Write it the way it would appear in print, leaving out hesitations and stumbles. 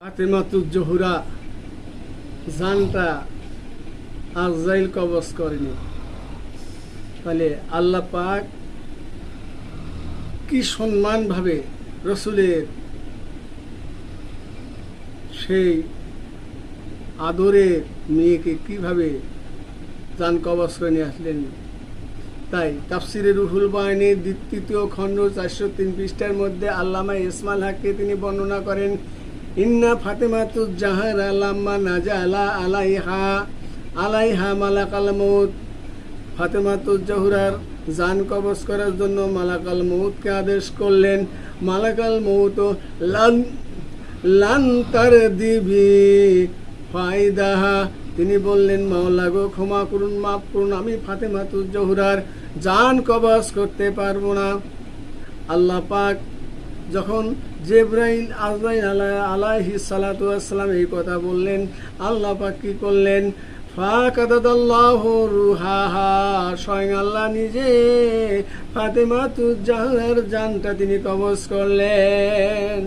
ফাতেমাতুজ জোহরা জানটা আজরাইল কবজ করেনি। তাহলে আল্লাহ পাক কি সম্মানভাবে রসুলের সেই আদরের মেয়েকে কিভাবে জান কবজ করে নিয়ে আসলেন। তাই তাফসিরে রুহুল বায়ানের তৃতীয় খণ্ড 403 পৃষ্ঠার মধ্যে আল্লামা ইসমাইল হক তিনি বর্ণনা করেন, ইন্না ফাতেমাতুজ জাহরা লাম্মা নাজালা আলাইহা মালাকাল মউত। ফাতেমাতুজ জোহরার জান কবজ করার জন্য মালাকাল মউতকে আদেশ করলেন। মালাকাল মউত লান তারদিবি ফায়দাহা, তিনি বললেন, মাওলা গো ক্ষমা করুন, মাফ করুন, আমি ফাতেমাতুজ জোহরার জান কবজ করতে পারবো না। আল্লাহ পাক যখন জিবরাইল আজরাইল আলাইহিস সালাতু ওয়াস সালাম এই কথা বললেন, আল্লাহ পাক কি করলেন, ফাকাদাল্লাহু রুহাহা, স্বয়ং আল্লাহ নিজে ফাতেমাতুজ জোহরার জানটা তিনি কবজ করলেন।